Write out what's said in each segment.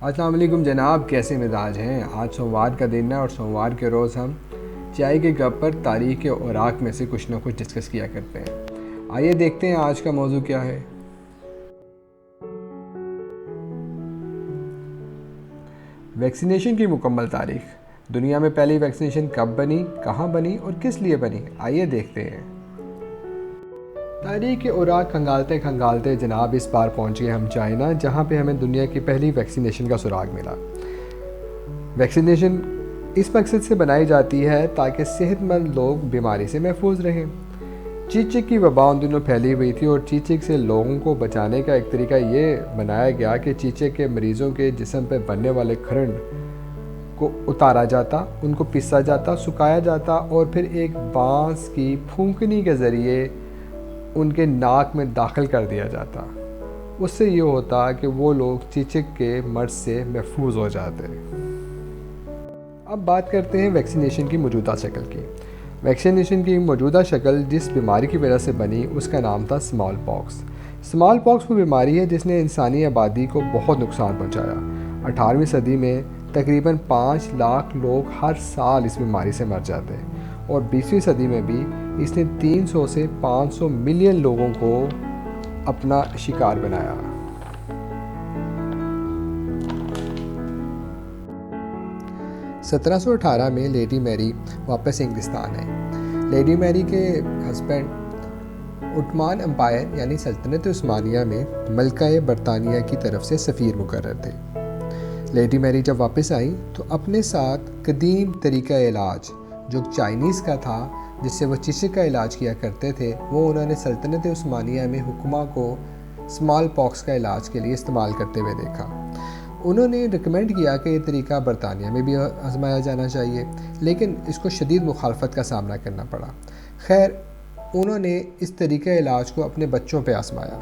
السلام علیکم جناب، کیسے مزاج ہیں؟ آج سوموار کا دن ہے اور سوموار کے روز ہم چائے کے کپ پر تاریخ کے اوراق میں سے کچھ نہ کچھ ڈسکس کیا کرتے ہیں۔ آئیے دیکھتے ہیں آج کا موضوع کیا ہے۔ ویکسینیشن کی مکمل تاریخ۔ دنیا میں پہلی ویکسینیشن کب بنی، کہاں بنی اور کس لیے بنی؟ آئیے دیکھتے ہیں۔ تاریخ کے اوراق کھنگالتے کھنگالتے جناب اس بار پہنچ گئے ہم چائنا، جہاں پہ ہمیں دنیا کی پہلی ویکسینیشن کا سراغ ملا۔ ویکسینیشن اس مقصد سے بنائی جاتی ہے تاکہ صحت مند لوگ بیماری سے محفوظ رہیں۔ چیچک کی وبا ان دنوں پھیلی ہوئی تھی اور چیچک سے لوگوں کو بچانے کا ایک طریقہ یہ بنایا گیا کہ چیچک کے مریضوں کے جسم پہ بننے والے کھرنڈ کو اتارا جاتا، ان کو پیسا جاتا، سکھایا جاتا اور پھر ایک بانس کی پھونکنی کے ذریعے ان کے ناک میں داخل کر دیا جاتا۔ اس سے یہ ہوتا کہ وہ لوگ چیچک کے مرض سے محفوظ ہو جاتے۔ اب بات کرتے ہیں ویکسینیشن کی موجودہ شکل کی۔ ویکسینیشن کی موجودہ شکل جس بیماری کی وجہ سے بنی اس کا نام تھا اسمال پاکس۔ اسمال پاکس وہ بیماری ہے جس نے انسانی آبادی کو بہت نقصان پہنچایا۔ 18ویں صدی میں تقریباً 5 لاکھ لوگ ہر سال اس بیماری سے مر جاتے اور 20ویں صدی میں بھی اس نے 300 سے 500 ملین لوگوں کو اپنا شکار بنایا۔ سترہ سو 18 میں لیڈی میری واپس انگلستان آئی۔ لیڈی میری کے ہسبینڈ عثمان امپائر یعنی سلطنت عثمانیہ میں ملکہ برطانیہ کی طرف سے سفیر مقرر تھے۔ لیڈی میری جب واپس آئیں تو اپنے ساتھ قدیم طریقہ علاج جو چائنیز کا تھا، جس سے وہ چیچک کا علاج کیا کرتے تھے، وہ انہوں نے سلطنت عثمانیہ میں حکماں کو اسمال پاکس کا علاج کے لیے استعمال کرتے ہوئے دیکھا۔ انہوں نے ریکمینڈ کیا کہ یہ طریقہ برطانیہ میں بھی آزمایا جانا چاہیے، لیکن اس کو شدید مخالفت کا سامنا کرنا پڑا۔ خیر، انہوں نے اس طریقہ علاج کو اپنے بچوں پہ آزمایا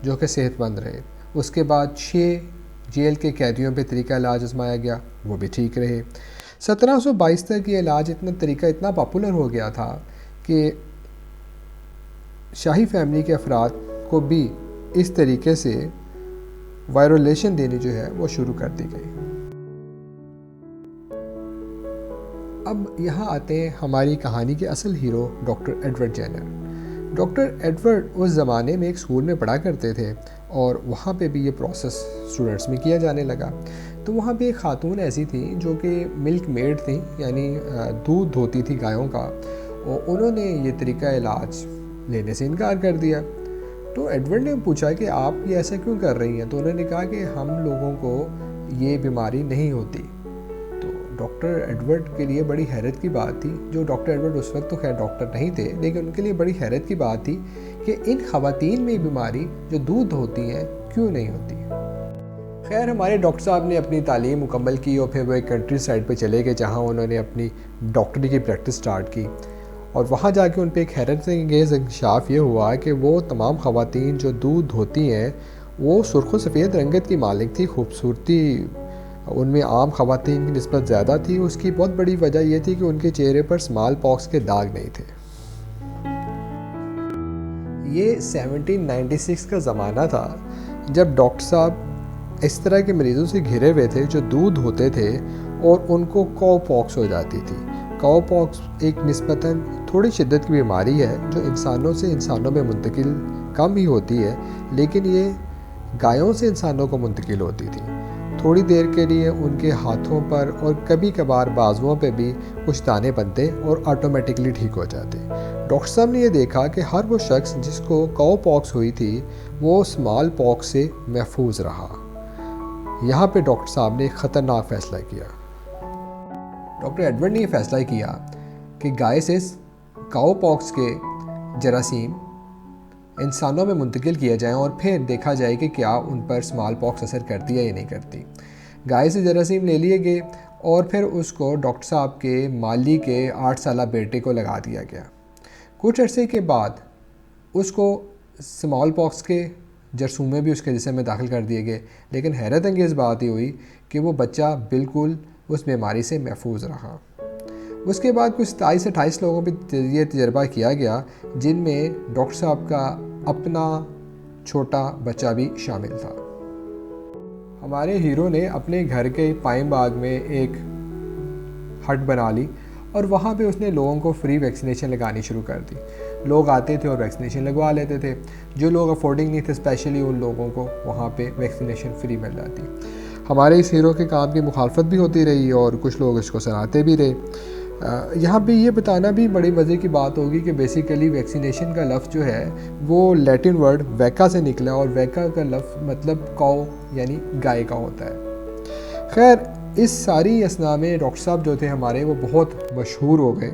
جو کہ صحت مند رہے۔ اس کے بعد 6 جیل کے قیدیوں پہ طریقہ علاج آزمایا گیا، وہ بھی ٹھیک رہے۔ 1722 تک یہ علاج طریقہ اتنا پاپولر ہو گیا تھا کہ شاہی فیملی کے افراد کو بھی اس طریقے سے وائرولیشن دینی جو ہے وہ شروع کر دی گئی۔ اب یہاں آتے ہیں ہماری کہانی کے اصل hero doctor Edward Jenner. Doctor Edward اس زمانے میں ایک اسکول میں پڑھا کرتے تھے اور وہاں پہ بھی یہ پروسیس اسٹوڈنٹس میں کیا جانے لگا۔ تو وہاں پہ ایک خاتون ایسی تھی جو کہ ملک میڈ تھیں، یعنی دودھ دھوتی تھی گایوں کا، اور انہوں نے یہ طریقہ علاج لینے سے انکار کر دیا۔ تو ایڈورڈ نے پوچھا کہ آپ یہ ایسا کیوں کر رہی ہیں؟ تو انہوں نے کہا کہ ہم لوگوں کو یہ بیماری نہیں ہوتی۔ تو ڈاکٹر ایڈورڈ کے لیے بڑی حیرت کی بات تھی، جو ڈاکٹر ایڈورڈ اس وقت تو خیر ڈاکٹر نہیں تھے، لیکن ان کے لیے بڑی حیرت کی بات تھی کہ ان خواتین میں بیماری جو دودھ ہوتی ہیں کیوں نہیں ہوتی۔ خیر، ہمارے ڈاکٹر صاحب نے اپنی تعلیم مکمل کی اور پھر وہ ایک کنٹری سائڈ پہ چلے گئے جہاں انہوں نے اپنی ڈاکٹری کی پریکٹس سٹارٹ کی، اور وہاں جا کے ان پہ ایک حیرت انگیز انکشاف یہ ہوا کہ وہ تمام خواتین جو دودھ دھوتی ہیں وہ سرخ و سفید رنگت کی مالک تھی۔ خوبصورتی ان میں عام خواتین کی نسبت زیادہ تھی۔ اس کی بہت بڑی وجہ یہ تھی کہ ان کے چہرے پر اسمال پاکس کے داغ نہیں تھے۔ یہ 1796 کا زمانہ تھا جب ڈاکٹر صاحب اس طرح کے مریضوں سے گھرے ہوئے تھے جو دودھ ہوتے تھے اور ان کو کاؤ پاکس ہو جاتی تھی۔ کاؤ پاکس ایک نسبتاً تھوڑی شدت کی بیماری ہے جو انسانوں سے انسانوں میں منتقل کم ہی ہوتی ہے، لیکن یہ گایوں سے انسانوں کو منتقل ہوتی تھی۔ تھوڑی دیر کے لیے ان کے ہاتھوں پر اور کبھی کبھار بازوؤں پہ بھی کچھ دانے بنتے اور آٹومیٹکلی ٹھیک ہو جاتے۔ ڈاکٹر صاحب نے یہ دیکھا کہ ہر وہ شخص جس کو کاؤ پاکس ہوئی تھی وہ اسمال پاکس سے محفوظ رہا۔ یہاں پہ ڈاکٹر صاحب نے ایک خطرناک فیصلہ کیا۔ ڈاکٹر ایڈورڈ نے یہ فیصلہ کیا کہ گائے سے کاؤ پاکس کے جراثیم انسانوں میں منتقل کیے جائیں اور پھر دیکھا جائے کہ کیا ان پر اسمال پاکس اثر کرتی ہے یا نہیں کرتی۔ گائے سے جراثیم لے لیے گئے اور پھر اس کو ڈاکٹر صاحب کے مالی کے 8 سالہ بیٹے کو لگا دیا گیا۔ کچھ عرصے کے بعد اس کو اسمال پاکس کے جرثومے بھی اس کے جسم میں داخل کر دیے گئے، لیکن حیرت انگیز بات یہ ہوئی کہ وہ بچہ بالکل اس بیماری سے محفوظ رہا۔ اس کے بعد کچھ 27 سے 28 لوگوں پہ یہ تجربہ کیا گیا جن میں ڈاکٹر صاحب کا اپنا چھوٹا بچہ بھی شامل تھا۔ ہمارے ہیرو نے اپنے گھر کے پائیں باغ میں ایک ہٹ بنا لی اور وہاں پہ اس نے لوگوں کو فری ویکسینیشن لگانی شروع کر دی. لوگ آتے تھے اور ویکسینیشن لگوا لیتے تھے. جو لوگ افورڈنگ نہیں تھے اسپیشلی ان لوگوں کو وہاں پہ ویکسینیشن فری مل جاتی. ہمارے اس ہیرو کے کام کی مخالفت بھی ہوتی رہی اور کچھ لوگ اس کو سراہتے بھی رہے. یہاں پہ یہ بتانا بھی بڑی مزے کی بات ہوگی کہ بیسیکلی ویکسینیشن کا لفظ جو ہے وہ لیٹن ورڈ ویکا سے نکلا اور ویکا کا لفظ مطلب کاؤ یعنی گائے کا ہوتا ہے. خیر اس ساری اسنا میں ڈاکٹر صاحب جو تھے ہمارے وہ بہت مشہور ہو گئے.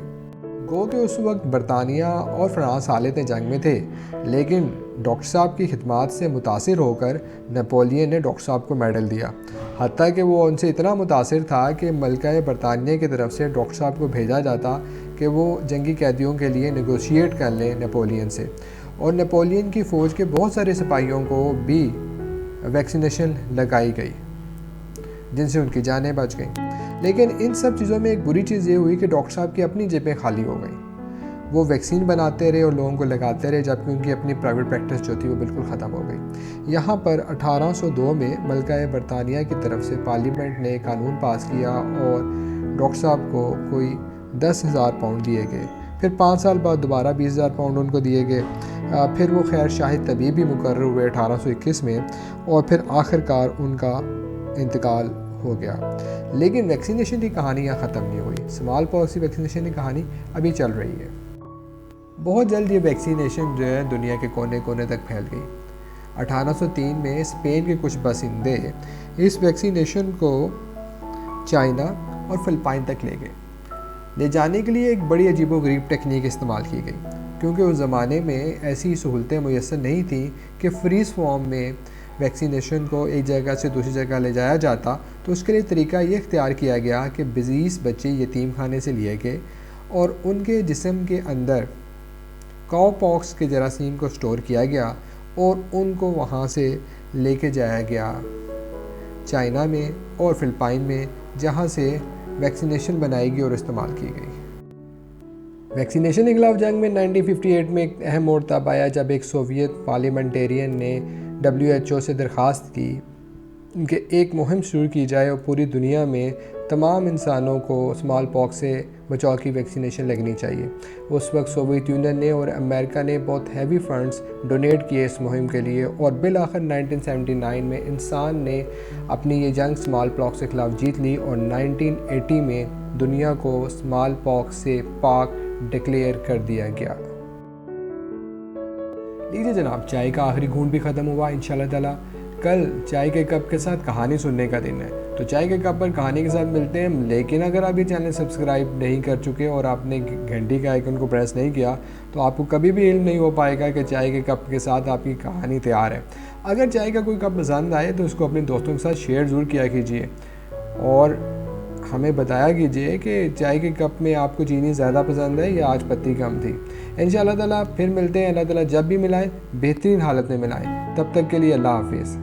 گو کہ اس وقت برطانیہ اور فرانس حالت جنگ میں تھے، لیکن ڈاکٹر صاحب کی خدمات سے متاثر ہو کر نپولین نے ڈاکٹر صاحب کو میڈل دیا. حتیٰ کہ وہ ان سے اتنا متاثر تھا کہ ملکہ برطانیہ کی طرف سے ڈاکٹر صاحب کو بھیجا جاتا کہ وہ جنگی قیدیوں کے لیے نیگوشیٹ کر لیں نپولین سے. اور نپولین کی فوج کے بہت سارے سپاہیوں کو بھی ویکسینیشن لگائی گئی جن سے ان کی جانیں بچ گئیں. لیکن ان سب چیزوں میں ایک بری چیز یہ ہوئی کہ ڈاکٹر صاحب کی اپنی جیبیں خالی ہو گئیں. وہ ویکسین بناتے رہے اور لوگوں کو لگاتے رہے جبکہ ان کی اپنی پرائیویٹ پریکٹس جو تھی وہ بالکل ختم ہو گئی. یہاں پر 1802 میں ملکہ برطانیہ کی طرف سے پارلیمنٹ نے قانون پاس کیا اور ڈاکٹر صاحب کو کوئی 10,000 پاؤنڈ دیے گئے. پھر 5 سال بعد دوبارہ 20,000 پاؤنڈ ان کو دیے گئے. پھر وہ خیر شاہی طبیب بھی مقرر ہوئے 1821 میں اور پھر آخر کار ان کا انتقال ہو گیا. لیکن ویکسینیشن کی کہانی یہاں ختم نہیں ہوئی. اسمال پاکس کی ویکسینیشن کی کہانی ابھی چل رہی ہے. بہت جلد یہ ویکسینیشن جو ہے دنیا کے کونے کونے تک پھیل گئی. 1803 میں اسپین کے کچھ باشندے اس ویکسینیشن کو چائنا اور فلپائن تک لے گئے. لے جانے کے لیے ایک بڑی عجیب و غریب ٹیکنیک استعمال کی گئی کیونکہ اس زمانے میں ایسی سہولتیں میسر نہیں تھیں کہ فریز فارم میں ویکسینیشن کو ایک جگہ سے دوسری جگہ لے جایا جاتا. تو اس کے لیے طریقہ یہ اختیار کیا گیا کہ 20 بچے یتیم خانے سے لیے گئے اور ان کے جسم کے اندر کاؤ پاکس کے جراثیم کو سٹور کیا گیا اور ان کو وہاں سے لے کے جایا گیا چائنا میں اور فلپائن میں جہاں سے ویکسینیشن بنائی گئی اور استعمال کی گئی. ویکسینیشن کے خلاف جنگ میں 1958 میں ایک اہم موڑ تب آیا جب ایک سوویت پارلیمنٹیرین نے WHO سے درخواست کی کہ ایک مہم شروع کی جائے اور پوری دنیا میں تمام انسانوں کو اسمال پاکس سے بچاؤ کی ویکسینیشن لگنی چاہیے. اس وقت سوویت یونین نے اور امریکہ نے بہت ہیوی فنڈز ڈونیٹ کیے اس مہم کے لیے اور بالآخر 1979 میں انسان نے اپنی یہ جنگ اسمال پاکس کے خلاف جیت لی اور 1980 میں دنیا کو اسمال پاکس سے پاک ڈکلیئر کر دیا گیا. لیجیے جناب چائے کا آخری گھونٹ بھی ختم ہوا. انشاءاللہ تعالیٰ کل چائے کے کپ کے ساتھ کہانی سننے کا دن ہے تو چائے کے کپ پر کہانی کے ساتھ ملتے ہیں. لیکن اگر آپ یہ چینل سبسکرائب نہیں کر چکے اور آپ نے گھنٹی کے آئیکن کو پریس نہیں کیا تو آپ کو کبھی بھی علم نہیں ہو پائے گا کہ چائے کے کپ کے ساتھ آپ کی کہانی تیار ہے. اگر چائے کا کوئی کپ پسند آئے تو اس کو اپنے دوستوں کے ساتھ شیئر ضرور کیا کیجیے اور ہمیں بتایا کیجیے کہ چائے کے کپ میں آپ کو چینی زیادہ پسند ہے یا آج پتی کم تھی. انشاءاللہ تعالیٰ پھر ملتے ہیں. اللہ تعالیٰ جب بھی ملائیں بہترین حالت میں ملائیں. تب تک کے لیے اللہ حافظ.